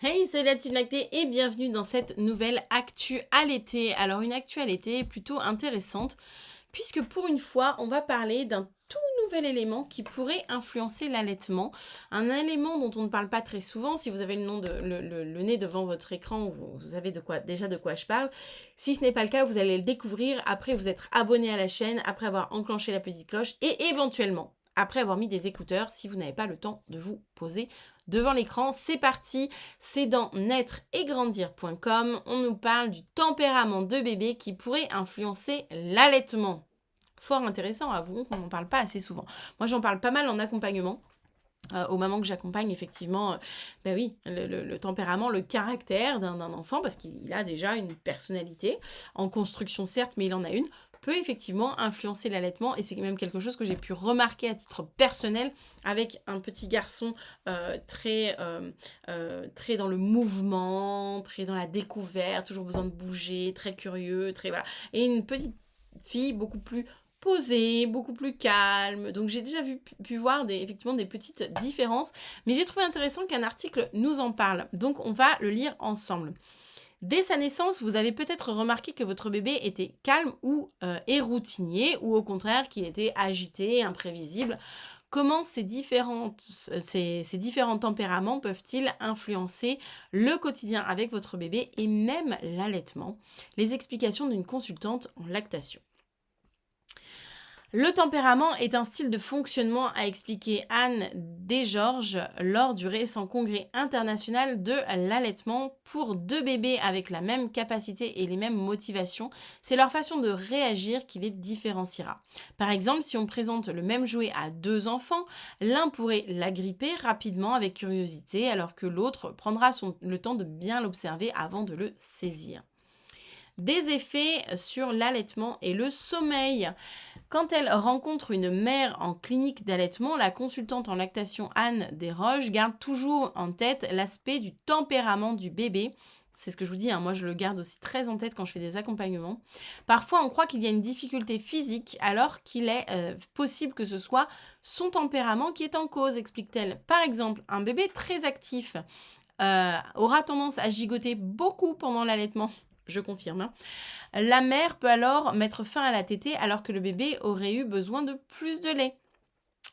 Hey, c'est la Team Lactée et bienvenue dans cette nouvelle actu à l'été. Alors une actu à l'été plutôt intéressante puisque pour une fois on va parler d'un tout nouvel élément qui pourrait influencer l'allaitement. Un élément dont on ne parle pas très souvent. Si vous avez le nez devant votre écran, vous savez déjà de quoi je parle. Si ce n'est pas le cas, vous allez le découvrir après vous être abonné à la chaîne, après avoir enclenché la petite cloche et éventuellement après avoir mis des écouteurs si vous n'avez pas le temps de vous poser devant l'écran. C'est parti, c'est dans naître-et-grandir.com. On nous parle du tempérament de bébé qui pourrait influencer l'allaitement. Fort intéressant, avouons qu'on n'en parle pas assez souvent. Moi, j'en parle pas mal en accompagnement. Aux mamans que j'accompagne, effectivement, ben oui, le tempérament, le caractère d'un enfant, parce qu'il a déjà une personnalité, en construction certes, mais il en a une, peut effectivement influencer l'allaitement, et c'est même quelque chose que j'ai pu remarquer à titre personnel avec un petit garçon très dans le mouvement, très dans la découverte, toujours besoin de bouger, très curieux, très voilà, et une petite fille beaucoup plus posée, beaucoup plus calme. Donc j'ai déjà pu voir effectivement des petites différences, mais j'ai trouvé intéressant qu'un article nous en parle. Donc on va le lire ensemble. Dès sa naissance, vous avez peut-être remarqué que votre bébé était calme ou et routinier, ou au contraire qu'il était agité, imprévisible. Comment ces différents tempéraments peuvent-ils influencer le quotidien avec votre bébé et même l'allaitement? Les explications d'une consultante en lactation. Le tempérament est un style de fonctionnement, a expliqué Anne Desgeorges lors du récent congrès international de l'allaitement. Pour deux bébés avec la même capacité et les mêmes motivations, c'est leur façon de réagir qui les différenciera. Par exemple, si on présente le même jouet à deux enfants, l'un pourrait l'agripper rapidement avec curiosité alors que l'autre prendra le temps de bien l'observer avant de le saisir. Des effets sur l'allaitement et le sommeil. Quand elle rencontre une mère en clinique d'allaitement, la consultante en lactation Anne Desroches garde toujours en tête l'aspect du tempérament du bébé. C'est ce que je vous dis, moi je le garde aussi très en tête quand je fais des accompagnements. Parfois on croit qu'il y a une difficulté physique alors qu'il est possible que ce soit son tempérament qui est en cause, explique-t-elle. Par exemple, un bébé très actif aura tendance à gigoter beaucoup pendant l'allaitement. Je confirme. La mère peut alors mettre fin à la tétée alors que le bébé aurait eu besoin de plus de lait.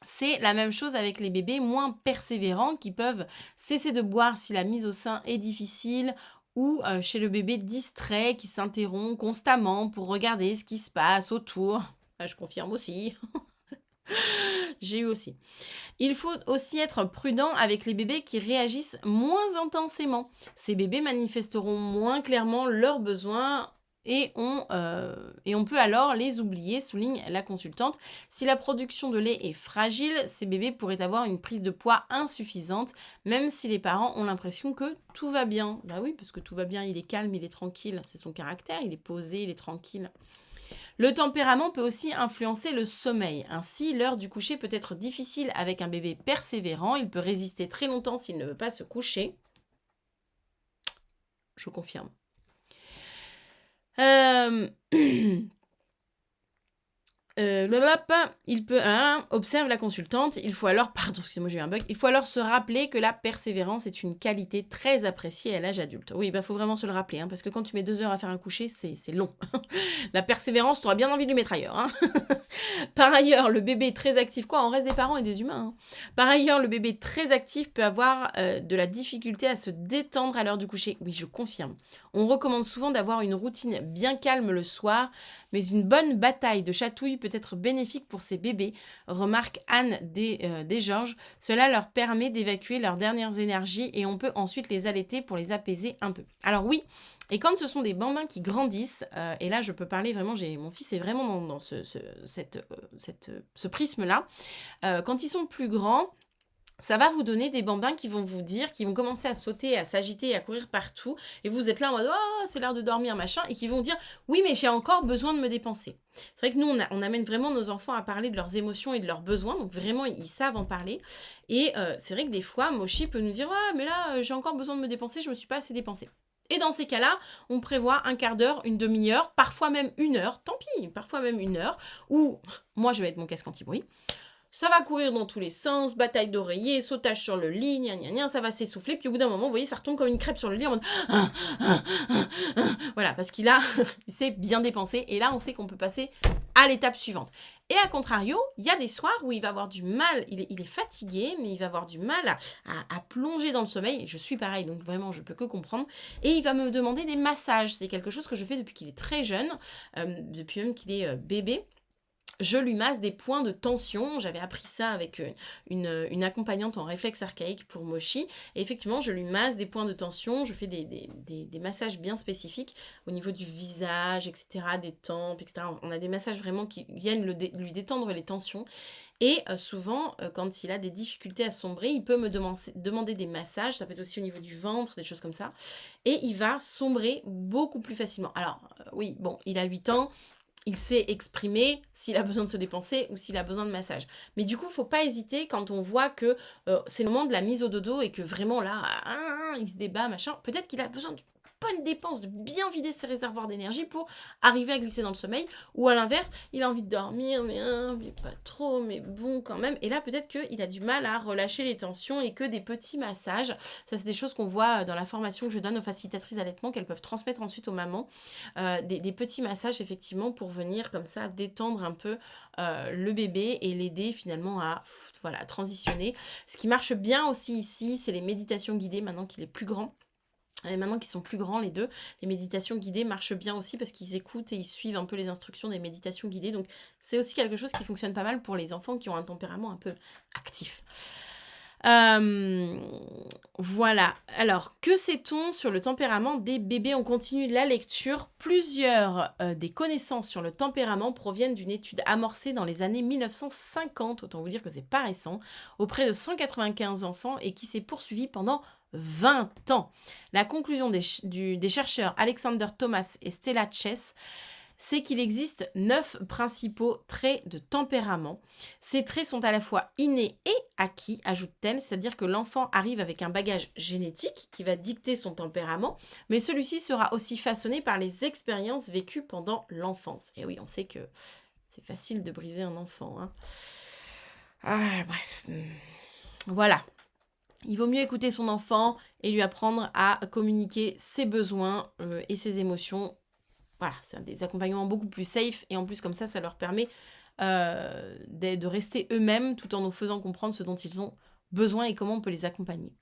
C'est la même chose avec les bébés moins persévérants qui peuvent cesser de boire si la mise au sein est difficile ou chez le bébé distrait qui s'interrompt constamment pour regarder ce qui se passe autour. Je confirme aussi. J'ai eu aussi. Il faut aussi être prudent avec les bébés qui réagissent moins intensément. Ces bébés manifesteront moins clairement leurs besoins et on peut alors les oublier, souligne la consultante. Si la production de lait est fragile, ces bébés pourraient avoir une prise de poids insuffisante, même si les parents ont l'impression que tout va bien. Bah oui, parce que tout va bien, il est calme, il est tranquille, c'est son caractère, il est posé, il est tranquille. Le tempérament peut aussi influencer le sommeil. Ainsi, l'heure du coucher peut être difficile avec un bébé persévérant. Il peut résister très longtemps s'il ne veut pas se coucher. Je confirme. Il peut observe la consultante. Il faut alors, pardon, excusez-moi, j'ai eu un bug. Il faut alors se rappeler que la persévérance est une qualité très appréciée à l'âge adulte. Oui, il faut vraiment se le rappeler, parce que quand tu mets 2 heures à faire un coucher, c'est long. La persévérance, tu auras bien envie de lui mettre ailleurs. Par ailleurs, le bébé très actif, on reste des parents et des humains. Par ailleurs, le bébé très actif peut avoir de la difficulté à se détendre à l'heure du coucher. Oui, je confirme. On recommande souvent d'avoir une routine bien calme le soir, mais une bonne bataille de chatouille peut être bénéfique pour ces bébés, remarque Anne Desgeorges. Cela leur permet d'évacuer leurs dernières énergies et on peut ensuite les allaiter pour les apaiser un peu. Alors oui, et quand ce sont des bambins qui grandissent, et là je peux parler vraiment, mon fils est vraiment dans ce prisme-là, quand ils sont plus grands, ça va vous donner des bambins qui vont vous dire, qui vont commencer à sauter, à s'agiter, à courir partout, et vous êtes là en mode oh c'est l'heure de dormir machin, et qui vont dire oui mais j'ai encore besoin de me dépenser. C'est vrai que nous on amène vraiment nos enfants à parler de leurs émotions et de leurs besoins, donc vraiment ils savent en parler. Et c'est vrai que des fois Moshi peut nous dire ah mais là j'ai encore besoin de me dépenser, je me suis pas assez dépensée. Et dans ces cas-là, on prévoit un quart d'heure, une demi-heure, parfois même 1 heure, tant pis, parfois même 1 heure, où moi je vais mettre mon casque anti-bruit. ça va courir dans tous les sens, bataille d'oreiller, sautage sur le lit, gna gna gna, ça va s'essouffler, puis au bout d'un moment, vous voyez, ça retombe comme une crêpe sur le lit en mode voilà, parce qu'il a il s'est bien dépensé, et là, on sait qu'on peut passer à l'étape suivante. Et à contrario, il y a des soirs où il va avoir du mal, il est fatigué, mais il va avoir du mal à plonger dans le sommeil, et je suis pareil, donc vraiment, je peux que comprendre, et il va me demander des massages. C'est quelque chose que je fais depuis qu'il est très jeune, depuis même qu'il est bébé. Je lui masse des points de tension. J'avais appris ça avec une accompagnante en réflexe archaïque pour Moshi. Et effectivement, je lui masse des points de tension. Je fais des massages bien spécifiques au niveau du visage, etc., des tempes, etc. On a des massages vraiment qui viennent lui détendre les tensions. Et souvent, quand il a des difficultés à sombrer, il peut me demander des massages. Ça peut être aussi au niveau du ventre, des choses comme ça. Et il va sombrer beaucoup plus facilement. Alors, oui, bon, il a 8 ans. Il sait exprimer s'il a besoin de se dépenser ou s'il a besoin de massage. Mais du coup, faut pas hésiter quand on voit que c'est le moment de la mise au dodo et que vraiment là, il se débat, machin. Peut-être qu'il a besoin d'une bonne dépense, de bien vider ses réservoirs d'énergie pour arriver à glisser dans le sommeil. Ou à l'inverse, il a envie de dormir, mais pas trop, mais bon quand même. Et là, peut-être qu'il a du mal à relâcher les tensions et que des petits massages, ça c'est des choses qu'on voit dans la formation que je donne aux facilitatrices d'allaitement, qu'elles peuvent transmettre ensuite aux mamans. Des petits massages effectivement pour venir comme ça détendre un peu le bébé et l'aider finalement à voilà, transitionner. Ce qui marche bien aussi ici, c'est les méditations guidées maintenant qu'il est plus grand. Et maintenant qu'ils sont plus grands les deux, les méditations guidées marchent bien aussi parce qu'ils écoutent et ils suivent un peu les instructions des méditations guidées. Donc c'est aussi quelque chose qui fonctionne pas mal pour les enfants qui ont un tempérament un peu actif. Voilà. Alors, que sait-on sur le tempérament des bébés? On continue la lecture. Plusieurs des connaissances sur le tempérament proviennent d'une étude amorcée dans les années 1950, autant vous dire que c'est pas récent, auprès de 195 enfants et qui s'est poursuivie pendant 20 ans. La conclusion des chercheurs Alexander Thomas et Stella Chess, c'est qu'il existe 9 principaux traits de tempérament. Ces traits sont à la fois innés et acquis, ajoute-t-elle, c'est-à-dire que l'enfant arrive avec un bagage génétique qui va dicter son tempérament, mais celui-ci sera aussi façonné par les expériences vécues pendant l'enfance. Et oui, on sait que c'est facile de briser un enfant, hein. Bref. Voilà. Il vaut mieux écouter son enfant et lui apprendre à communiquer ses besoins et ses émotions. Voilà, c'est des accompagnements beaucoup plus safe et en plus comme ça leur permet de rester eux-mêmes tout en nous faisant comprendre ce dont ils ont besoin et comment on peut les accompagner.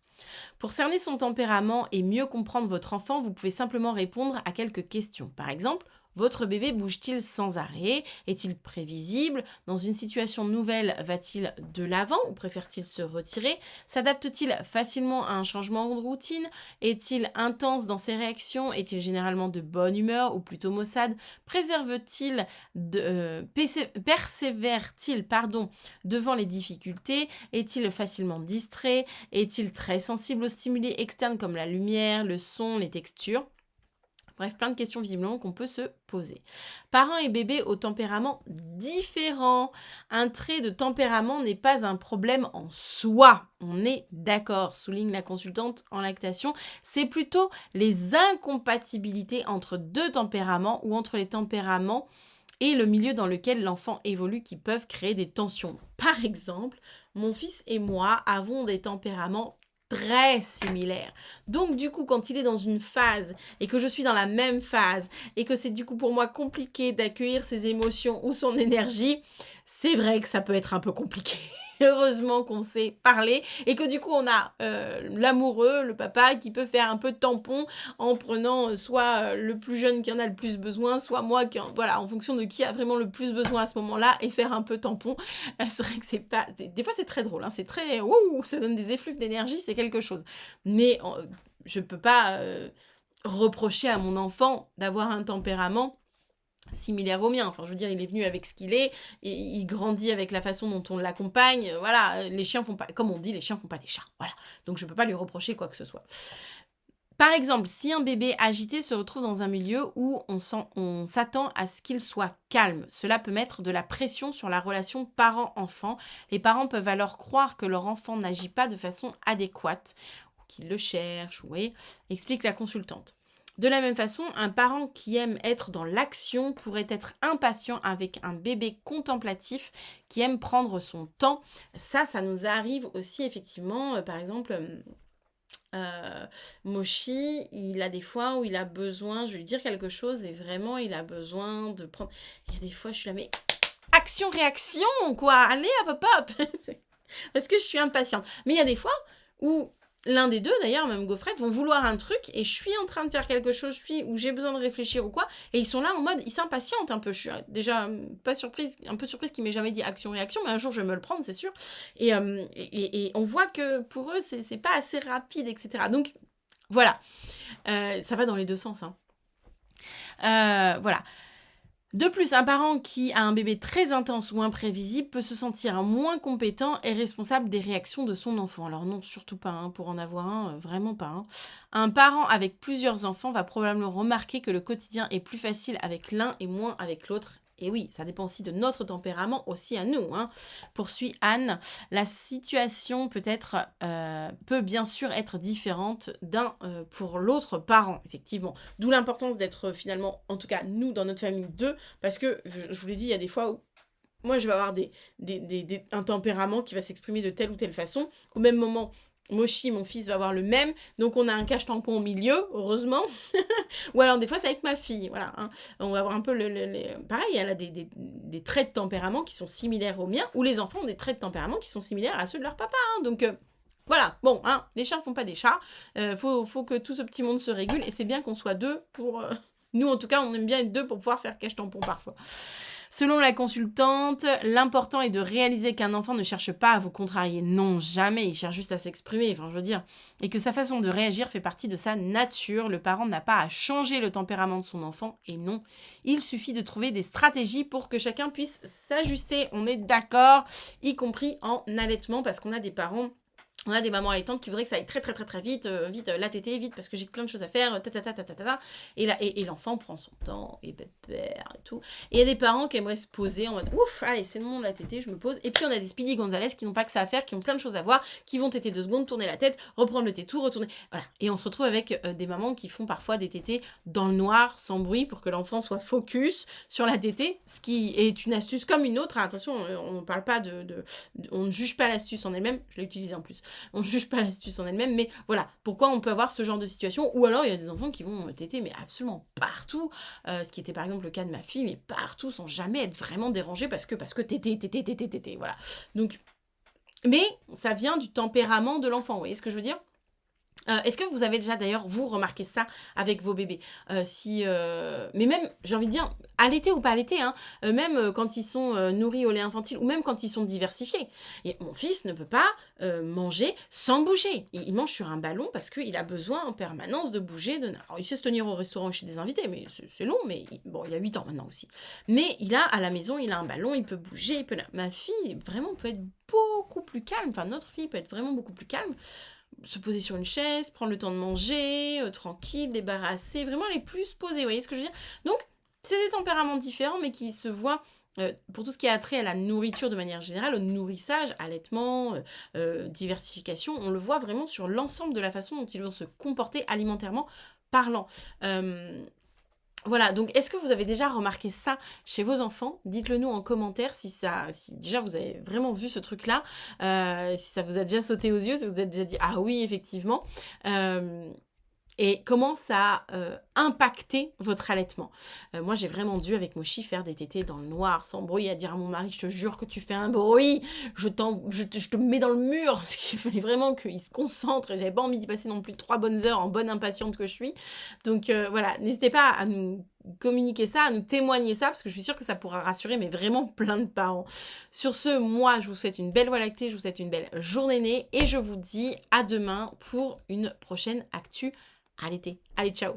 Pour cerner son tempérament et mieux comprendre votre enfant, vous pouvez simplement répondre à quelques questions. Par exemple, votre bébé bouge-t-il sans arrêt? Est-il prévisible? Dans une situation nouvelle, va-t-il de l'avant ou préfère-t-il se retirer? S'adapte-t-il facilement à un changement de routine? Est-il intense dans ses réactions? Est-il généralement de bonne humeur ou plutôt maussade? Persévère-t-il devant les difficultés? Est-il facilement distrait? Est-il très sensible aux stimuli externes comme la lumière, le son, les textures? Bref, plein de questions visiblement qu'on peut se poser. Parents et bébés au tempérament différent. Un trait de tempérament n'est pas un problème en soi. On est d'accord, souligne la consultante en lactation. C'est plutôt les incompatibilités entre deux tempéraments ou entre les tempéraments et le milieu dans lequel l'enfant évolue qui peuvent créer des tensions. Par exemple, mon fils et moi avons des tempéraments très similaires. Donc du coup, quand il est dans une phase et que je suis dans la même phase et que c'est du coup pour moi compliqué d'accueillir ses émotions ou son énergie, c'est vrai que ça peut être un peu compliqué. Heureusement qu'on sait parler et que du coup on a l'amoureux, le papa qui peut faire un peu tampon en prenant soit le plus jeune qui en a le plus besoin, soit moi qui en fonction de qui a vraiment le plus besoin à ce moment-là et faire un peu tampon. C'est vrai que c'est pas... Des fois c'est très drôle, hein, c'est très... Ouh, ça donne des effluves d'énergie, c'est quelque chose. Mais je peux pas reprocher à mon enfant d'avoir un tempérament similaire au mien. Enfin, je veux dire, il est venu avec ce qu'il est, et il grandit avec la façon dont on l'accompagne. Voilà, les chiens font pas, comme on dit, les chiens font pas des chats. Voilà, donc je peux pas lui reprocher quoi que ce soit. Par exemple, si un bébé agité se retrouve dans un milieu où on s'attend à ce qu'il soit calme, cela peut mettre de la pression sur la relation parent-enfant. Les parents peuvent alors croire que leur enfant n'agit pas de façon adéquate, ou qu'il le cherche, explique la consultante. De la même façon, un parent qui aime être dans l'action pourrait être impatient avec un bébé contemplatif qui aime prendre son temps. Ça nous arrive aussi effectivement, par exemple, Mochi, il a des fois où il a besoin, je vais lui dire quelque chose et vraiment il a besoin de prendre... Il y a des fois, je suis là, mais action-réaction, quoi, allez, hop, hop, hop. Parce que je suis impatiente. Mais il y a des fois où l'un des deux, d'ailleurs, même Gaufrette, vont vouloir un truc et je suis en train de faire quelque chose, où j'ai besoin de réfléchir ou quoi, et ils sont là en mode, ils s'impatientent un peu. Je suis déjà pas surprise, un peu surprise qu'ils m'aient jamais dit action-réaction, mais un jour je vais me le prendre, c'est sûr. Et on voit que pour eux, c'est pas assez rapide, etc. Donc, voilà. Ça va dans les deux sens, hein. Voilà. De plus, un parent qui a un bébé très intense ou imprévisible peut se sentir moins compétent et responsable des réactions de son enfant. Alors non, surtout pas, hein, pour en avoir un, vraiment pas. Hein. Un parent avec plusieurs enfants va probablement remarquer que le quotidien est plus facile avec l'un et moins avec l'autre. Et oui, ça dépend aussi de notre tempérament aussi à nous. Hein. Poursuit Anne. La situation peut bien sûr être différente d'un pour l'autre parent, effectivement. D'où l'importance d'être finalement, en tout cas nous dans notre famille, deux, parce que je vous l'ai dit, il y a des fois où moi je vais avoir un tempérament qui va s'exprimer de telle ou telle façon. Au même moment, Mochi, mon fils, va avoir le même. Donc on a un cache-tampon au milieu, heureusement. Ou alors des fois c'est avec ma fille, voilà. Hein. On va avoir un peu pareil, elle a des traits de tempérament qui sont similaires aux miens, ou les enfants ont des traits de tempérament qui sont similaires à ceux de leur papa. Hein. Donc voilà, bon, hein, les chats font pas des chats. Faut que tout ce petit monde se régule, et c'est bien qu'on soit deux pour... Nous, en tout cas, on aime bien être deux pour pouvoir faire cache-tampon parfois. Selon la consultante, l'important est de réaliser qu'un enfant ne cherche pas à vous contrarier. Non, jamais, il cherche juste à s'exprimer, enfin je veux dire. Et que sa façon de réagir fait partie de sa nature. Le parent n'a pas à changer le tempérament de son enfant, et non, il suffit de trouver des stratégies pour que chacun puisse s'ajuster. On est d'accord, y compris en allaitement, parce qu'on a des parents... On a des mamans allaitantes qui voudraient que ça aille très très très très vite, la tétée, vite, parce que j'ai plein de choses à faire, et l'enfant prend son temps, et pépère, et tout. Et il y a des parents qui aimeraient se poser en mode, ouf, allez, c'est le moment de la tétée, je me pose. Et puis on a des Speedy Gonzalez qui n'ont pas que ça à faire, qui ont plein de choses à voir, qui vont téter 2 secondes, tourner la tête, reprendre le tétou, retourner. Voilà. Et on se retrouve avec des mamans qui font parfois des tétées dans le noir, sans bruit, pour que l'enfant soit focus sur la tétée, ce qui est une astuce comme une autre. Attention, on ne parle pas on ne juge pas l'astuce en elle-même, je l'ai utilisée en plus. On ne juge pas l'astuce en elle-même, mais voilà, pourquoi on peut avoir ce genre de situation, ou alors il y a des enfants qui vont téter, mais absolument partout, ce qui était par exemple le cas de ma fille, mais partout, sans jamais être vraiment dérangée, parce que téter, voilà. Donc, mais ça vient du tempérament de l'enfant, vous voyez ce que je veux dire ? Est-ce que vous avez déjà d'ailleurs, vous, remarqué ça avec vos bébés mais même, j'ai envie de dire, allaité ou pas allaité, hein, même quand ils sont nourris au lait infantile, ou même quand ils sont diversifiés. Et mon fils ne peut pas manger sans bouger. Il mange sur un ballon parce qu'il a besoin en permanence de bouger. Alors, il sait se tenir au restaurant ou chez des invités, mais c'est long, mais il a 8 ans maintenant aussi. Mais à la maison, il a un ballon, il peut bouger, Ma fille, vraiment, peut être beaucoup plus calme. Enfin, notre fille peut être vraiment beaucoup plus calme. Se poser sur une chaise, prendre le temps de manger, tranquille, débarrasser, vraiment les plus posés, vous voyez ce que je veux dire ? Donc, c'est des tempéraments différents, mais qui se voient pour tout ce qui a trait à la nourriture de manière générale, au nourrissage, allaitement, diversification, on le voit vraiment sur l'ensemble de la façon dont ils vont se comporter alimentairement parlant. Voilà, donc est-ce que vous avez déjà remarqué ça chez vos enfants ? Dites-le nous en commentaire si déjà vous avez vraiment vu ce truc-là, si ça vous a déjà sauté aux yeux, si vous vous êtes déjà dit « Ah oui, effectivement ». Et comment ça a impacté votre allaitement. Moi, j'ai vraiment dû, avec Mochi, faire des tétés dans le noir, sans bruit, à dire à mon mari, je te jure que tu fais un bruit, je te mets dans le mur, parce qu'il fallait vraiment qu'il se concentre, et j'avais pas envie d'y passer non plus 3 bonnes heures en bonne impatiente que je suis. Donc voilà, n'hésitez pas à nous communiquer ça, à nous témoigner ça, parce que je suis sûre que ça pourra rassurer, mais vraiment plein de parents. Sur ce, moi, je vous souhaite une belle Voie lactée, je vous souhaite une belle journée née, et je vous dis à demain pour une prochaine actu à l'été. Allez, ciao!